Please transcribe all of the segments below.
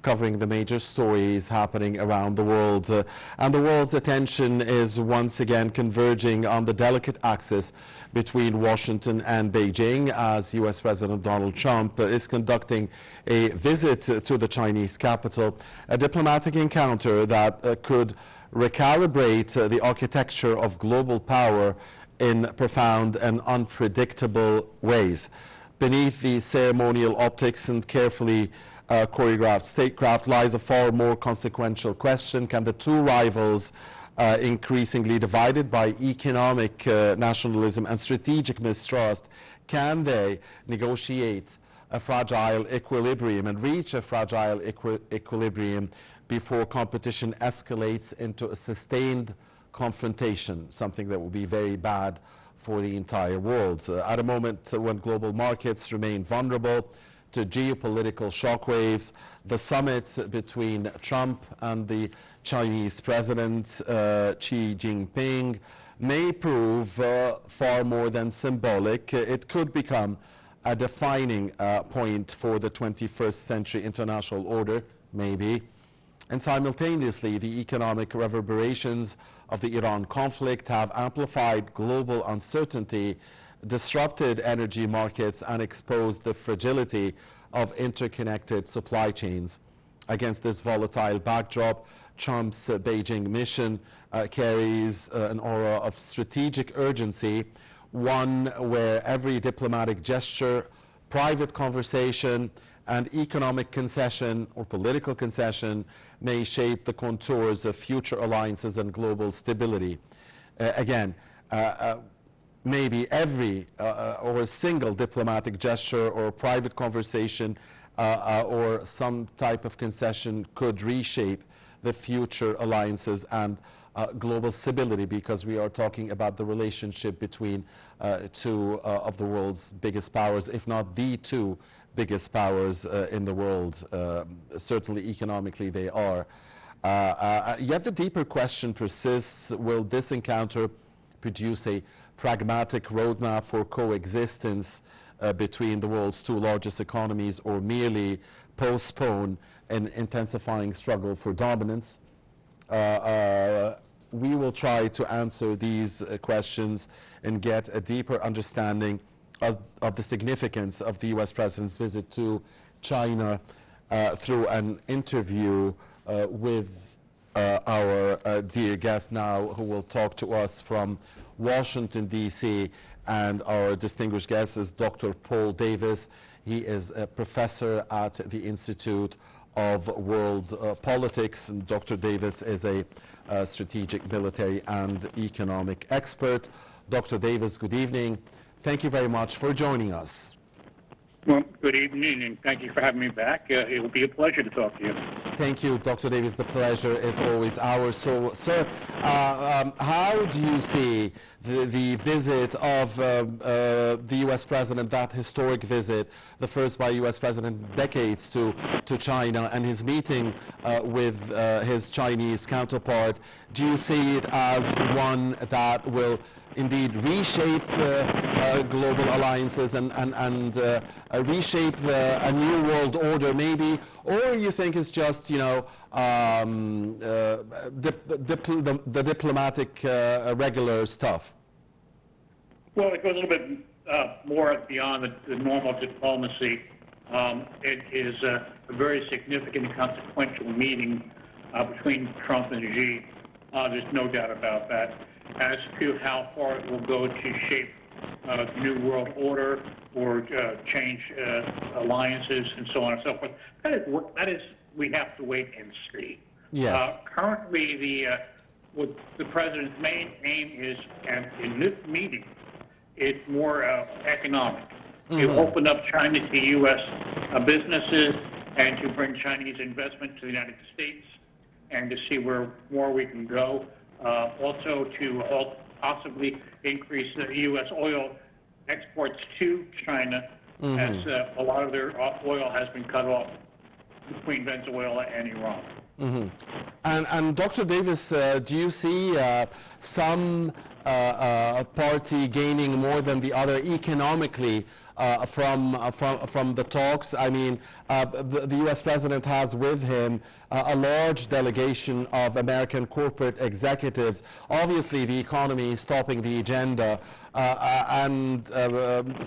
covering the major stories happening around the world. And the world's attention is once again converging on the delicate axis between Washington and Beijing as U.S. President Donald Trump is conducting a visit to the Chinese capital, a diplomatic encounter that could recalibrate the architecture of global power in profound and unpredictable ways. Beneath the ceremonial optics and carefully choreographed statecraft lies a far more consequential question. Can the two rivals, increasingly divided by economic nationalism and strategic mistrust, can they negotiate a fragile equilibrium and reach a fragile equilibrium before competition escalates into a sustained confrontation, something that will be very bad for the entire world. At a moment when global markets remain vulnerable to geopolitical shockwaves, the summit between Trump and the Chinese President Xi Jinping may prove far more than symbolic. It could become a defining point for the 21st century international order, maybe. And simultaneously, the economic reverberations of the Iran conflict have amplified global uncertainty, disrupted energy markets, and exposed the fragility of interconnected supply chains. Against this volatile backdrop, Trump's Beijing mission carries an aura of strategic urgency, one where every diplomatic gesture, private conversation, and economic concession or political concession may shape the contours of future alliances and global stability. Maybe every or a single diplomatic gesture or private conversation or some type of concession could reshape the future alliances and global stability, because we are talking about the relationship between two of the world's biggest powers, if not the two biggest powers in the world. Certainly economically they are. Yet the deeper question persists: will this encounter produce a pragmatic roadmap for coexistence between the world's two largest economies, or merely postpone an intensifying struggle for dominance? We will try to answer these questions and get a deeper understanding of the significance of the U.S. President's visit to China through an interview with our dear guest now, who will talk to us from Washington, D.C. And our distinguished guest is Dr. Paul Davis. He is a professor at the Institute of World Politics, and Dr. Davis is a strategic, military, and economic expert. Dr. Davis, good evening. Thank you very much for joining us. Well, good evening, and thank you for having me back. It will be a pleasure to talk to you. Thank you, Dr. Davis. The pleasure is always ours. So, sir, how do you see the visit of the U.S. President, that historic visit, the first by U.S. President in decades to China, and his meeting with his Chinese counterpart? Do you see it as one that will indeed reshape global alliances and reshape a new world order, maybe, or you think it's just, you know, the diplomatic regular stuff? Well, it goes a little bit more beyond the normal diplomacy. It is a very significant and consequential meeting between Trump and Xi. There's no doubt about that. As to how far it will go to shape the new world order or change alliances and so on and so forth, that is we have to wait and see. Yes. Currently, what the president's main aim is, and in this meeting, it's more economic. To open up China to U.S. businesses and to bring Chinese investment to the United States, and to see where more we can go. Also to possibly increase the U.S. oil exports to China, as a lot of their oil has been cut off between Venezuela and Iran. And Dr. Davis, do you see some party gaining more than the other economically from the talks. I mean, the U.S. President has with him a large delegation of American corporate executives. Obviously, the economy is topping the agenda, and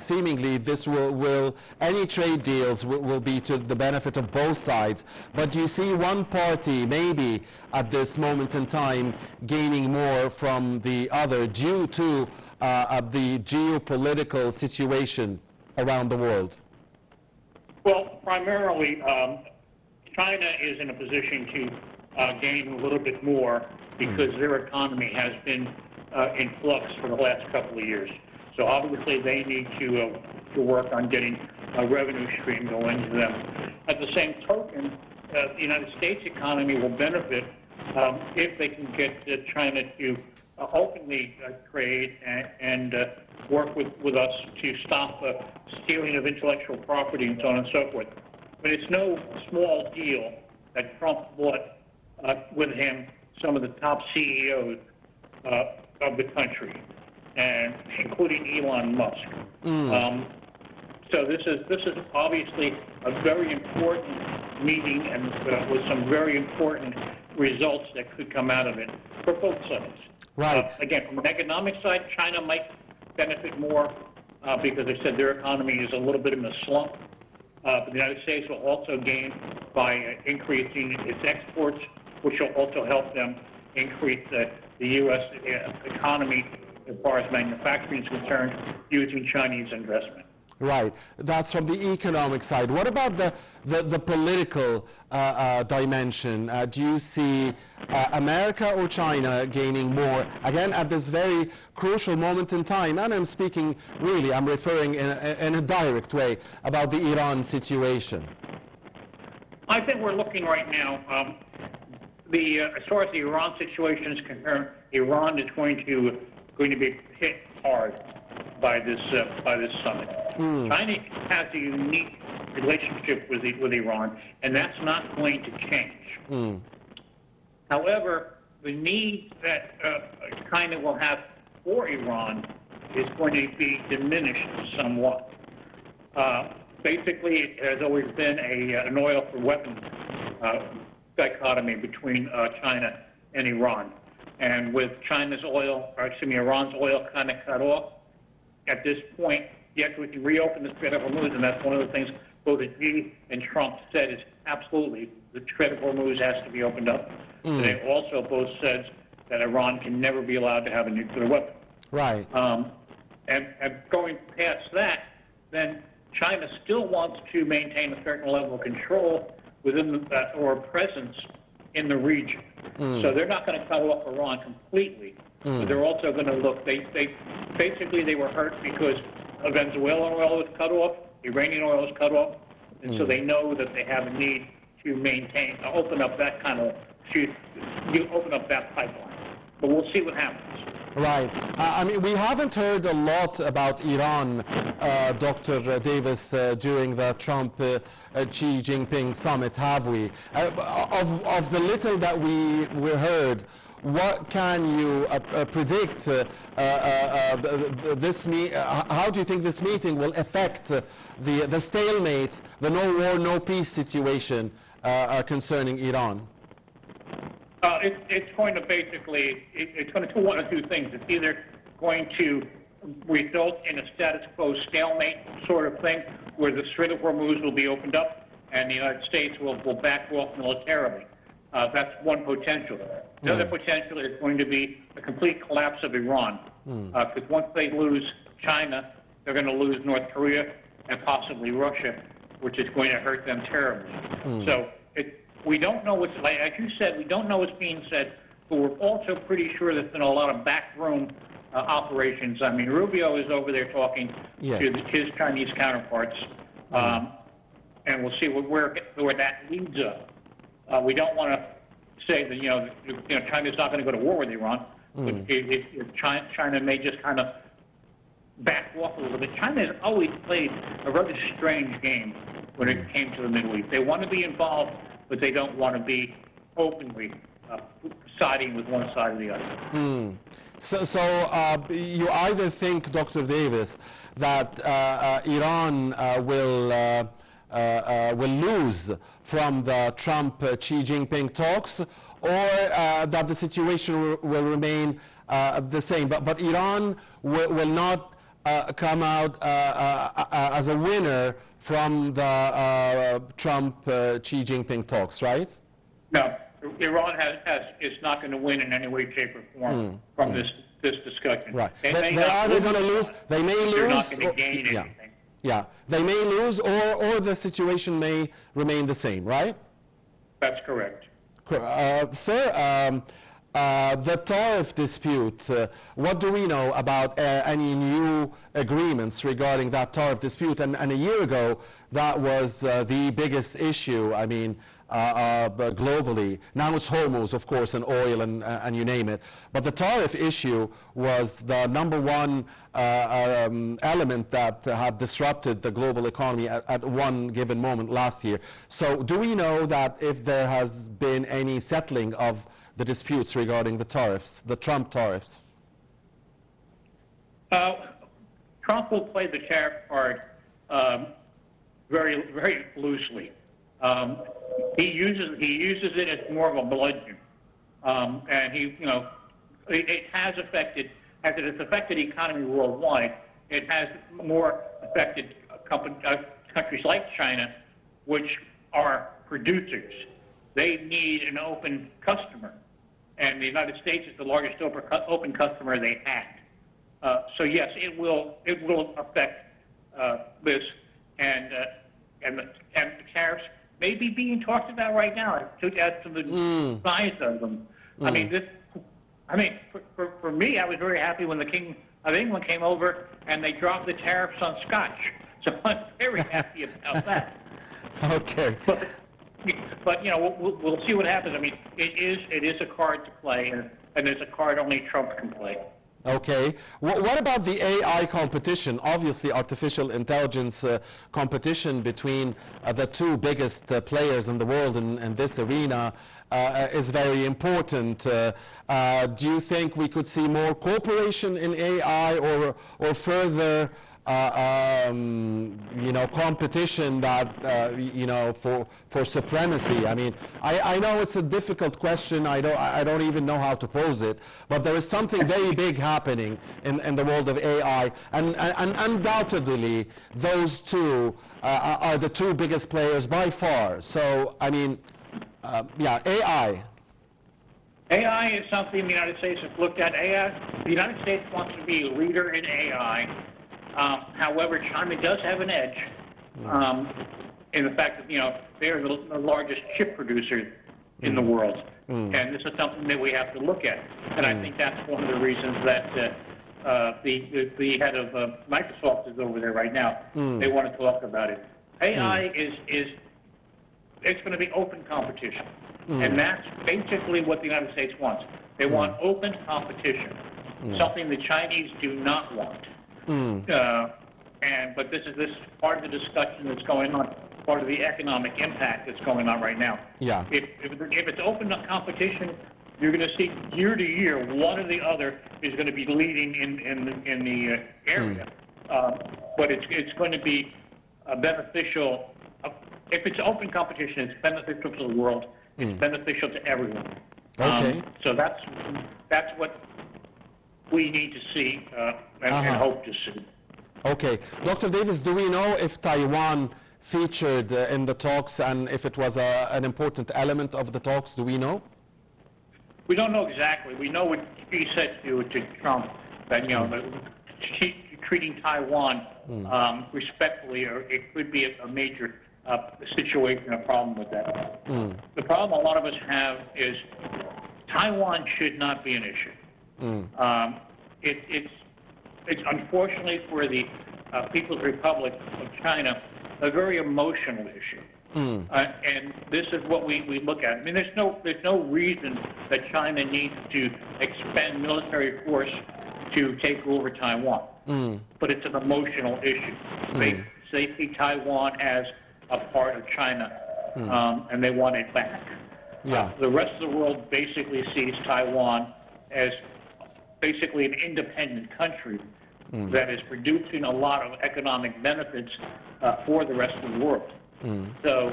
seemingly this will any trade deals will be to the benefit of both sides. But do you see one party maybe at this moment in time gaining more from the other due to the geopolitical situation around the world? Well, primarily, China is in a position to gain a little bit more because their economy has been in flux for the last couple of years. So obviously they need to work on getting a revenue stream going to them. At the same token, the United States economy will benefit if they can get China to openly trade and work with us to stop stealing of intellectual property and so on and so forth. But it's no small deal that Trump brought with him some of the top CEOs of the country, and including Elon Musk. So this is obviously a very important meeting, and with some very important results that could come out of it for both sides. Right. Again, from an economic side, China might benefit more because they said their economy is a little bit in a slump. But the United States will also gain by increasing its exports, which will also help them increase the U.S. economy as far as manufacturing is concerned, using Chinese investment. Right. That's from the economic side. What about the political dimension? Do you see America or China gaining more, again, at this very crucial moment in time? And I'm speaking, really, I'm referring in a direct way about the Iran situation. I think we're looking right now, as far as the Iran situation is concerned, Iran is going to be hit hard by this summit. China has a unique relationship with Iran, and that's not going to change. However, the need that China will have for Iran is going to be diminished somewhat. Basically, it has always been an oil for weapons dichotomy between China and Iran. And with Iran's oil kind of cut off, at this point, yes, we can reopen the Strait of Hormuz, and that's one of the things both Xi and Trump said is absolutely the Strait of Hormuz has to be opened up. They also both said that Iran can never be allowed to have a nuclear weapon. Right. And going past that, then China still wants to maintain a certain level of control within or presence in the region. So they're not going to cut off Iran completely, but they're also going to look. They were hurt because Venezuelan oil was cut off, Iranian oil was cut off, and so they know that they have a need to open up that pipeline. But we'll see what happens. Right. I mean, we haven't heard a lot about Iran, Dr. Davis, during the Trump-Xi Jinping summit, have we? Of the little that we heard, what can you predict? How do you think this meeting will affect the stalemate, the no war, no peace situation concerning Iran? It's going to basically, it's going to do one of two things. It's either going to result in a status quo stalemate sort of thing, where the Strait of Hormuz will be opened up and the United States will back off militarily. That's one potential. The other potential is going to be a complete collapse of Iran, because once they lose China, they're going to lose North Korea and possibly Russia, which is going to hurt them terribly. So we don't know what's, as you said, we don't know what's being said, but we're also pretty sure there's been a lot of backroom operations. I mean, Rubio is over there talking to his Chinese counterparts, and we'll see where that leads us. We don't want to say that China's not going to go to war with Iran, but China may just kind of back off a little bit. China has always played a rather strange game when it came to the Middle East. They want to be involved, but they don't want to be openly siding with one side or the other. So you either think, Dr. Davis, that Iran will lose from the Trump-Xi Jinping talks, or that the situation will remain the same. But Iran will not come out as a winner from the Trump-Xi Jinping talks, right? No, Iran is not going to win in any way, shape, or form from this discussion. Right. They They are going to lose. They may lose. They're not going to gain anything. Yeah, they may lose, or the situation may remain the same, right? That's correct. Sir, the tariff dispute, what do we know about any new agreements regarding that tariff dispute? And a year ago, that was the biggest issue, I mean, globally. Now it's Hormuz, of course, and oil and you name it. But the tariff issue was the #1 element that had disrupted the global economy at one given moment last year. So do we know that if there has been any settling of the disputes regarding the tariffs, the Trump tariffs? Trump will play the tariff card very, very loosely. He uses it as more of a bludgeon, and it has affected, as it has affected the economy worldwide. It has more affected countries like China, which are producers. They need an open customer, and the United States is the largest open customer they had. So yes, it will affect this, and the tariffs may be being talked about right now as to the size of them. I mean, for me, I was very happy when the King of England came over and they dropped the tariffs on Scotch. So I'm very happy about that. Okay. But we'll see what happens. I mean, it is a card to play, and it's a card only Trump can play. Okay. What about the AI competition? Obviously, artificial intelligence competition between the two biggest players in the world in this arena is very important. Do you think we could see more cooperation in AI or further competition that, for supremacy? I mean, I know it's a difficult question. I don't even know how to pose it. But there is something very big happening in the world of AI, and undoubtedly those two are the two biggest players by far. So, I mean, yeah, AI. AI is something the United States has looked at. The United States wants to be a leader in AI. However, China does have an edge in the fact that, they're the largest chip producer in the world. And this is something that we have to look at. And I think that's one of the reasons that the head of Microsoft is over there right now. They want to talk about it. AI it's going to be open competition. And that's basically what the United States wants. They want open competition, something the Chinese do not want. But this is part of the discussion that's going on, part of the economic impact that's going on right now. Yeah. If it's open competition, you're going to see year to year one or the other is going to be leading in the area. But it's going to be beneficial. If it's open competition, it's beneficial to the world. It's beneficial to everyone. Okay. So that's what we need to see and hope to see. Okay. Dr. Davis, do we know if Taiwan featured in the talks and if it was an important element of the talks? Do we know? We don't know exactly. We know what he said to Trump, that, treating Taiwan respectfully, or it could be a major situation, a problem with that. The problem a lot of us have is Taiwan should not be an issue. It's unfortunately for the People's Republic of China a very emotional issue, and this is what we look at. I mean, there's no reason that China needs to expend military force to take over Taiwan, but it's an emotional issue. They see Taiwan as a part of China, and they want it back. Yeah. The rest of the world basically sees Taiwan as basically an independent country, that is producing a lot of economic benefits for the rest of the world. So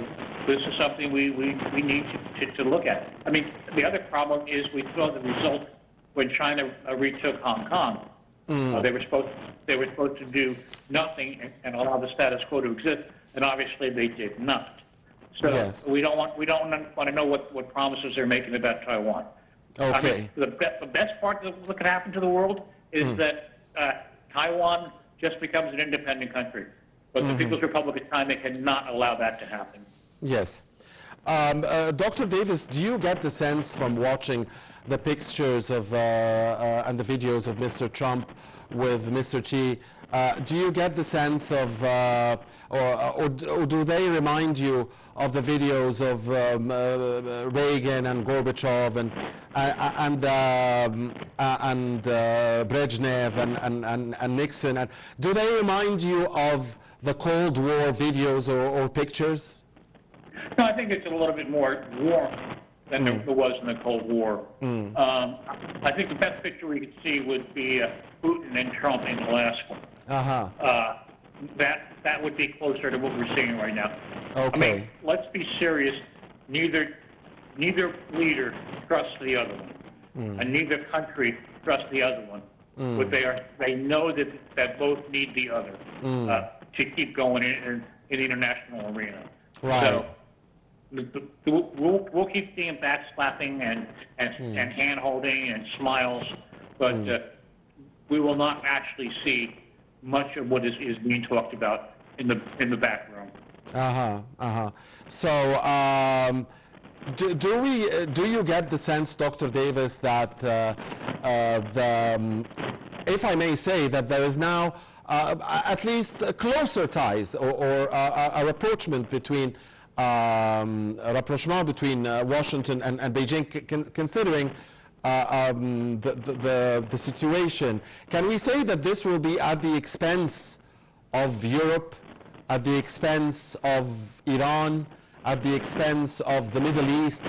this is something we need to look at. I mean, the other problem is we saw the result when China retook Hong Kong. They were supposed to do nothing and allow the status quo to exist, and obviously they did not. So yes. we don't want to know what promises they're making about Taiwan. Okay. I mean, the best part of what could happen to the world is that Taiwan just becomes an independent country. But the People's Republic of China cannot allow that to happen. Yes. Dr. Davis, do you get the sense from watching the pictures of and the videos of Mr. Trump with Mr. Xi, do you get the sense of, or do they remind you of the videos of Reagan and Gorbachev and Brezhnev and Nixon? And do they remind you of the Cold War videos or pictures? No, I think it's a little bit more warm than there was in the Cold War. I think the best picture we could see would be Putin and Trump in the last one. That would be closer to what we're seeing right now. Okay. I mean, let's be serious. Neither leader trusts the other one, and neither country trusts the other one. But they know that both need the other to keep going in the international arena. Right. So we'll keep seeing backslapping and hand holding and smiles, but we will not actually see much of what is being talked about in the back room. So do you get the sense, Dr. Davis, that if I may say, that there is now at least closer ties or a rapprochement between Washington and Beijing, considering the situation? Can we say that this will be at the expense of Europe, at the expense of Iran, at the expense of the Middle East,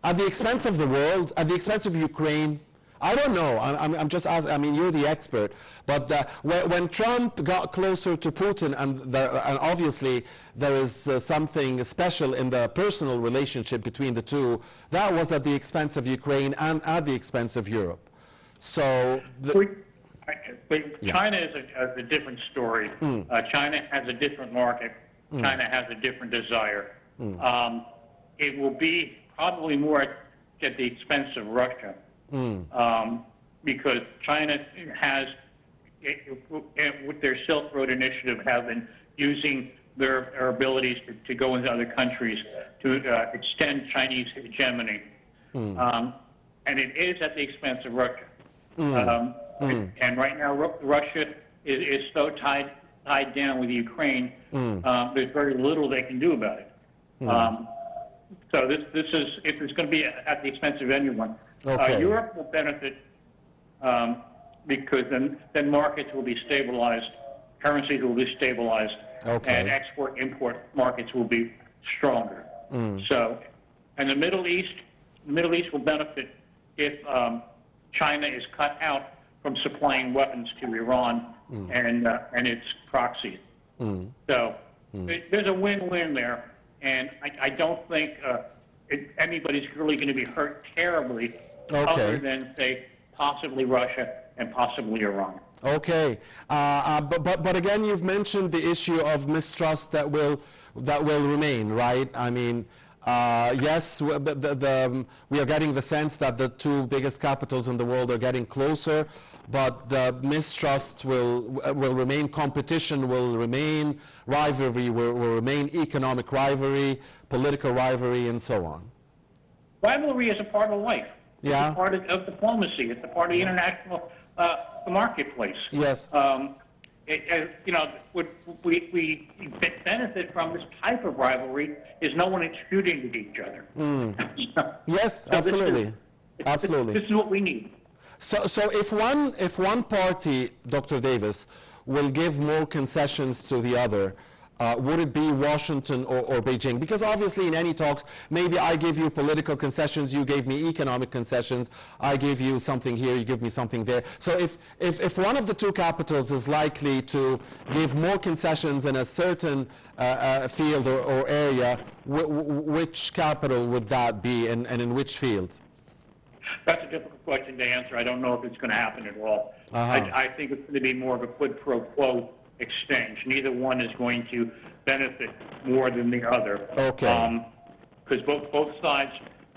at the expense of the world, at the expense of Ukraine? I don't know. I'm just asking. I mean, you're the expert. But when Trump got closer to Putin, and obviously there is something special in the personal relationship between the two, that was at the expense of Ukraine and at the expense of Europe. So China is a different story. China has a different market. China has a different desire. It will be probably more at the expense of Russia. Because China has, with their Silk Road initiative, have been using their abilities to go into other countries to extend Chinese hegemony. And it is at the expense of Russia. And right now, Russia is so tied down with Ukraine, there's very little they can do about it. So this is, if it's going to be at the expense of anyone. Okay. Europe will benefit because then markets will be stabilized, currencies will be stabilized, and export-import markets will be stronger. So, and the Middle East will benefit if China is cut out from supplying weapons to Iran and its proxies. So there's a win-win there, and I don't think anybody's really going to be hurt terribly, other than, say, possibly Russia and possibly Iran. Okay, but again, you've mentioned the issue of mistrust that will remain, right? I mean, yes, we are getting the sense that the two biggest capitals in the world are getting closer, but the mistrust will remain, competition will remain, rivalry will remain, economic rivalry, political rivalry, and so on. Rivalry is a part of life. Yeah. It's a part of diplomacy. It's a part of the international marketplace. Yes. You know, what we benefit from this type of rivalry is no one is shooting at each other. Yes, So absolutely. This is what we need. So if one party, Dr. Davis, will give more concessions to the other, Would it be Washington or Beijing? Because obviously in any talks, maybe I give you political concessions, you gave me economic concessions, I give you something here, you give me something there. So if one of the two capitals is likely to give more concessions in a certain field or area, which capital would that be, and in which field? That's a difficult question to answer. I don't know if it's going to happen at all. I think it's going to be more of a quid pro quo exchange. Neither one is going to benefit more than the other. Okay. Because both sides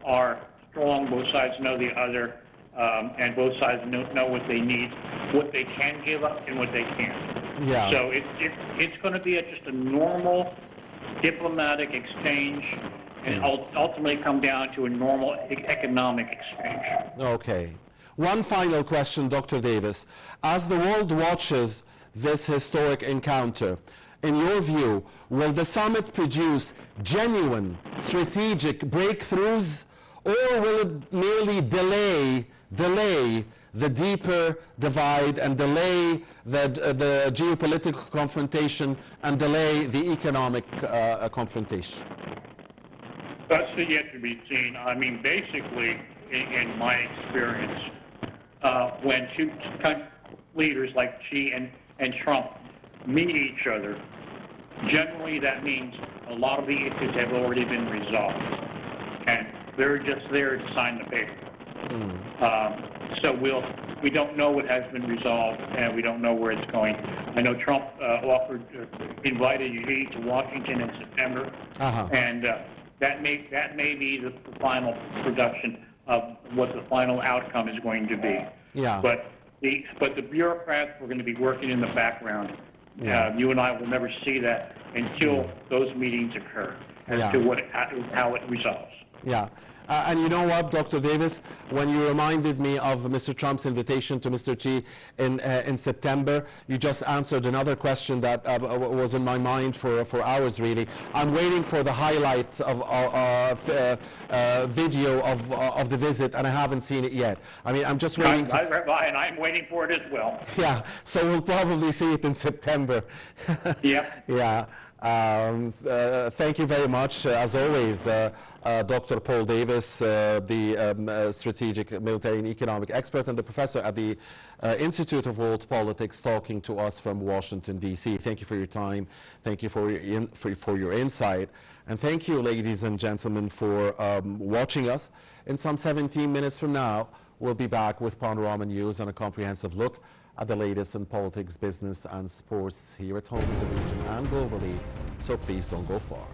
are strong, both sides know the other, and both sides know what they need, what they can give up, and what they can't. Yeah. So it's going to be just a normal diplomatic exchange, and ultimately come down to a normal economic exchange. Okay. One final question, Dr. Davis. As the world watches this historic encounter, in your view, will the summit produce genuine strategic breakthroughs, or will it merely delay the deeper divide and delay the geopolitical confrontation and delay the economic confrontation? That's yet to be seen. I mean, basically, in my experience, when two leaders like Xi and Trump meet each other, generally that means a lot of the issues have already been resolved, and they're just there to sign the paper. So we don't know what has been resolved, and we don't know where it's going. I know Trump invited Xi to Washington in September, and that may be the final production of what the final outcome is going to be. Yeah. But the bureaucrats were going to be working in the background. Yeah. You and I will never see that until those meetings occur, as to how it resolves. Yeah. And you know what, Dr. Davis, when you reminded me of Mr. Trump's invitation to Mr. Xi in September, you just answered another question that was in my mind for hours, really. I'm waiting for the highlights of video of the visit, and I haven't seen it yet. I mean, I'm just waiting. And I'm waiting for it as well. Yeah, so we'll probably see it in September. Yep. Yeah. Thank you very much, as always, Dr. Paul Davis, the strategic military and economic expert and the professor at the Institute of World Politics, talking to us from Washington, D.C. Thank you for your time. Thank you for your insight. And thank you, ladies and gentlemen, for watching us. In some 17 minutes from now, we'll be back with Panorama News and a comprehensive look at the latest in politics, business, and sports here at home in the region and globally. So please don't go far.